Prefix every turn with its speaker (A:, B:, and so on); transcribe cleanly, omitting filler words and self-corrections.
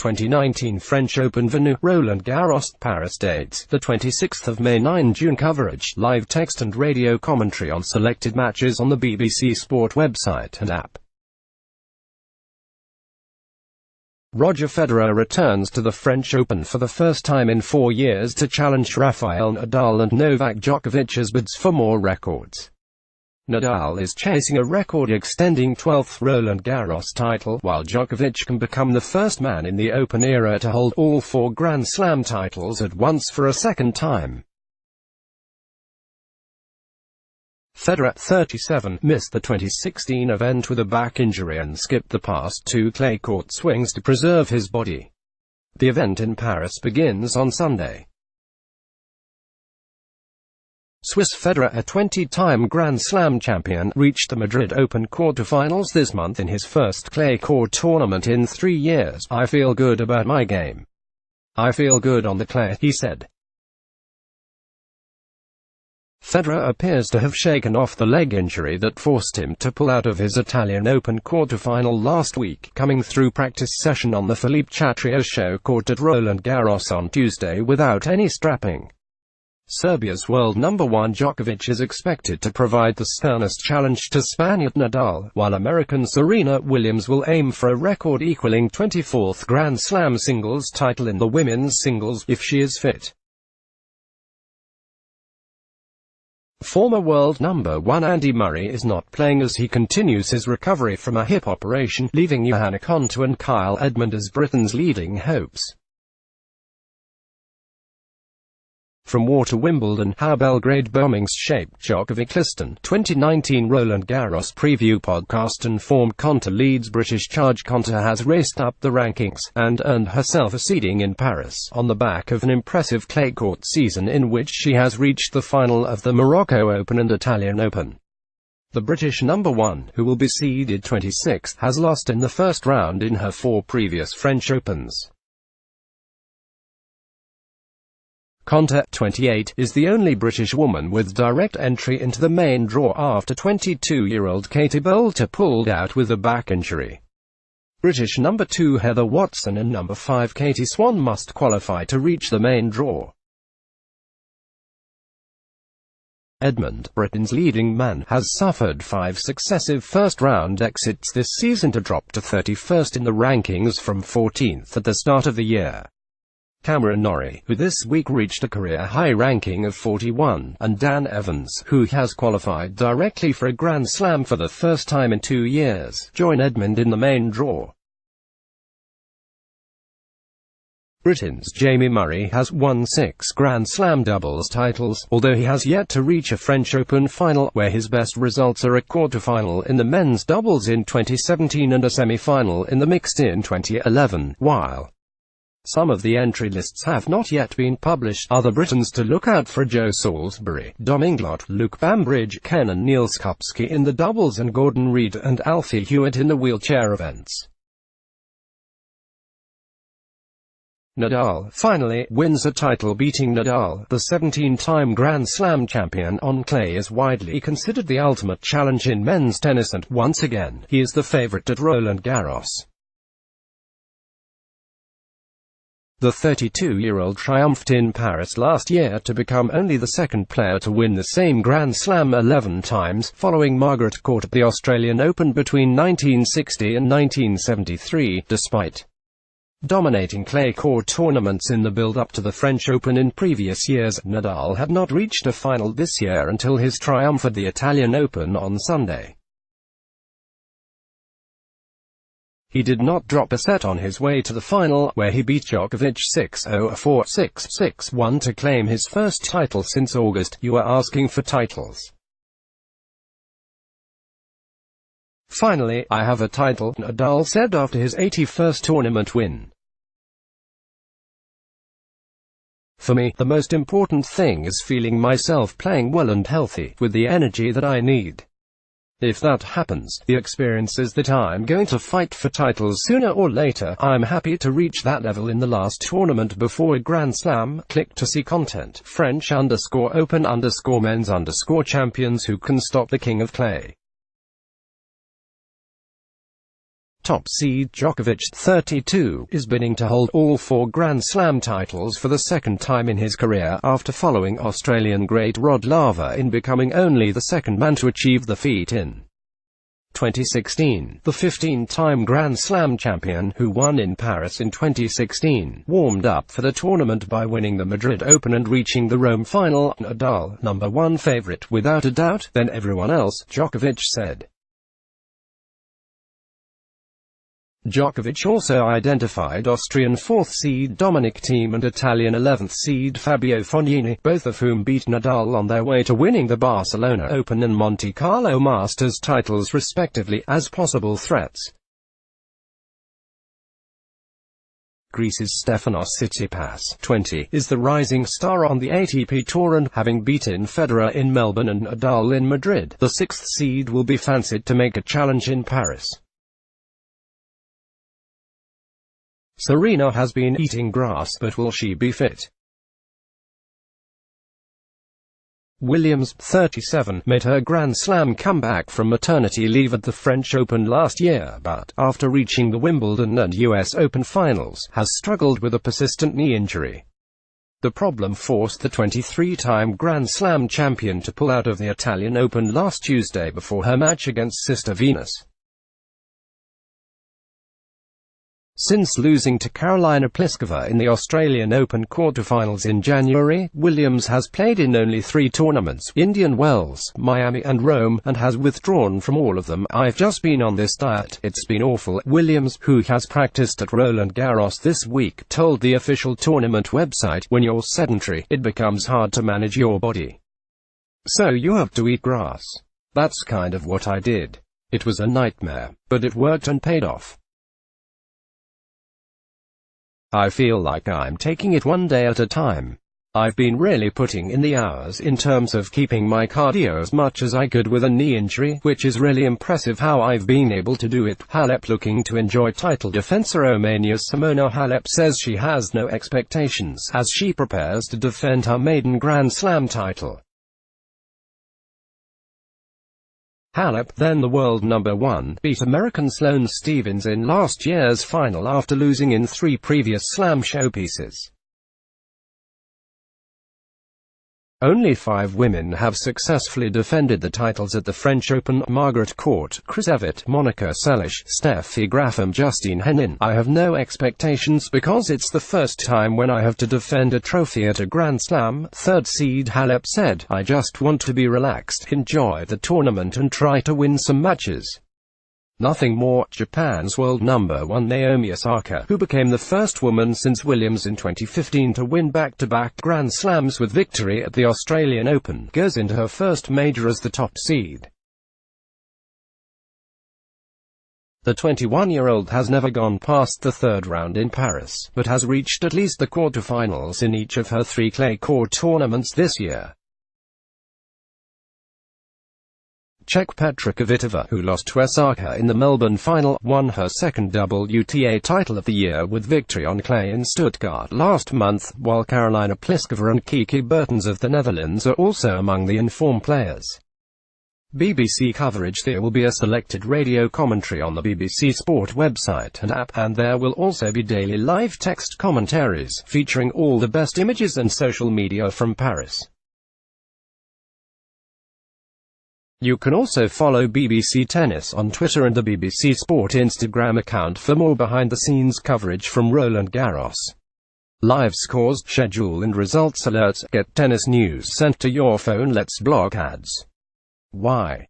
A: 2019 French Open venue, Roland Garros, Paris. Dates, the 26th of May 9 June. Coverage, live text and radio commentary on selected matches on the BBC Sport website and app. Roger Federer returns to the French Open for the first time in 4 years to challenge Rafael Nadal and Novak Djokovic as bids for more records. Nadal is chasing a record-extending 12th Roland Garros title, while Djokovic can become the first man in the Open era to hold all 4 Grand Slam titles at once for a second time. Federer, 37, missed the 2016 event with a back injury and skipped the past 2 clay court swings to preserve his body. The event in Paris begins on Sunday. Swiss Federer, a 20-time Grand Slam champion, reached the Madrid Open quarterfinals this month in his first clay court tournament in 3 years. "I feel good about my game. I feel good on the clay," he said. Federer appears to have shaken off the leg injury that forced him to pull out of his Italian Open quarterfinal last week, coming through practice session on the Philippe Chatrier show court at Roland Garros on Tuesday without any strapping. Serbia's world number 1 Djokovic is expected to provide the sternest challenge to Spaniard Nadal, while American Serena Williams will aim for a record-equaling 24th Grand Slam singles title in the women's singles, if she is fit. Former world number 1 Andy Murray is not playing as he continues his recovery from a hip operation, leaving Johanna Konta and Kyle Edmund as Britain's leading hopes. From war to Wimbledon, how Belgrade bombings shaped Djokovic. 2019 Roland Garros preview podcast informed Konta leads British charge. Konta has raced up the rankings, and earned herself a seeding in Paris, on the back of an impressive clay court season in which she has reached the final of the Morocco Open and Italian Open. The British number 1, who will be seeded 26th, has lost in the first round in her 4 previous French Opens. Konta, 28, is the only British woman with direct entry into the main draw after 22-year-old Katie Boulter pulled out with a back injury. British number 2 Heather Watson and number 5 Katie Swan must qualify to reach the main draw. Edmund, Britain's leading man, has suffered 5 successive first-round exits this season to drop to 31st in the rankings from 14th at the start of the year. Cameron Norrie, who this week reached a career-high ranking of 41, and Dan Evans, who has qualified directly for a Grand Slam for the first time in 2 years, join Edmund in the main draw. Britain's Jamie Murray has won 6 Grand Slam doubles titles, although he has yet to reach a French Open final, where his best results are a quarter-final in the men's doubles in 2017 and a semi-final in the mixed in 2011, while some of the entry lists have not yet been published. Other Britons to look out for: Joe Salisbury, Dom Inglot, Luke Bambridge, Ken and Neil Skupski in the doubles, and Gordon Reid and Alfie Hewitt in the wheelchair events. Nadal, finally, wins a title. Beating Nadal, the 17-time Grand Slam champion, on clay is widely considered the ultimate challenge in men's tennis, and, once again, he is the favourite at Roland Garros. The 32-year-old triumphed in Paris last year to become only the second player to win the same Grand Slam 11 times, following Margaret Court at the Australian Open between 1960 and 1973, despite dominating clay court tournaments in the build-up to the French Open in previous years. Nadal had not reached a final this year until his triumph at the Italian Open on Sunday. He did not drop a set on his way to the final, where he beat Djokovic 6-0, 4-6, 6-1 to claim his first title since August. "You are asking for titles. Finally, I have a title," Nadal said after his 81st tournament win. "For me, the most important thing is feeling myself playing well and healthy, with the energy that I need. If that happens, the experience is that I'm going to fight for titles sooner or later. I'm happy to reach that level in the last tournament before a Grand Slam." Click to see content. French_Open_men's_champions. Who can stop the King of Clay? Top seed Djokovic, 32, is bidding to hold all 4 Grand Slam titles for the second time in his career, after following Australian great Rod Laver in becoming only the second man to achieve the feat in 2016. The 15-time Grand Slam champion, who won in Paris in 2016, warmed up for the tournament by winning the Madrid Open and reaching the Rome final. Nadal, #1 favorite without a doubt, then everyone else, Djokovic said. Djokovic also identified Austrian 4th seed Dominic Thiem and Italian 11th seed Fabio Fognini, both of whom beat Nadal on their way to winning the Barcelona Open and Monte Carlo Masters titles respectively, as possible threats. Greece's Stefanos Tsitsipas, 20, is the rising star on the ATP Tour, and having beaten Federer in Melbourne and Nadal in Madrid, the 6th seed will be fancied to make a challenge in Paris. Serena has been eating grass, but will she be fit? Williams, 37, made her Grand Slam comeback from maternity leave at the French Open last year, but, after reaching the Wimbledon and US Open finals, has struggled with a persistent knee injury. The problem forced the 23-time Grand Slam champion to pull out of the Italian Open last Tuesday before her match against Sister Venus. Since losing to Karolina Pliskova in the Australian Open quarterfinals in January, Williams has played in only 3 tournaments, Indian Wells, Miami and Rome, and has withdrawn from all of them. "I've just been on this diet, it's been awful," Williams, who has practiced at Roland Garros this week, told the official tournament website. "When you're sedentary, it becomes hard to manage your body. So you have to eat grass. That's kind of what I did. It was a nightmare, but it worked and paid off. I feel like I'm taking it one day at a time. I've been really putting in the hours in terms of keeping my cardio as much as I could with a knee injury, which is really impressive how I've been able to do it." Halep looking to enjoy title defense. Romania's Simona Halep says she has no expectations as she prepares to defend her maiden Grand Slam title. Halep, then the world #1, beat American Sloane Stephens in last year's final after losing in 3 previous Slam showpieces. Only 5 women have successfully defended the titles at the French Open: Margaret Court, Chris Evert, Monica Seles, Steffi Graf and Justine Henin. "I have no expectations because it's the first time when I have to defend a trophy at a Grand Slam," 3rd seed Halep said. "I just want to be relaxed, enjoy the tournament and try to win some matches. Nothing more." Japan's world #1 Naomi Osaka, who became the first woman since Williams in 2015 to win back-to-back Grand Slams with victory at the Australian Open, goes into her first major as the top seed. The 21-year-old has never gone past the 3rd round in Paris, but has reached at least the quarterfinals in each of her 3 clay court tournaments this year. Czech Petra Kvitova, who lost to Osaka in the Melbourne final, won her second WTA title of the year with victory on clay in Stuttgart last month, while Karolina Pliskova and Kiki Bertens of the Netherlands are also among the informed players. BBC coverage. There will be a selected radio commentary on the BBC Sport website and app, and there will also be daily live text commentaries, featuring all the best images and social media from Paris. You can also follow BBC Tennis on Twitter and the BBC Sport Instagram account for more behind-the-scenes coverage from Roland Garros. Live scores, schedule and results alerts. Get tennis news sent to your phone. Let's block ads. Why?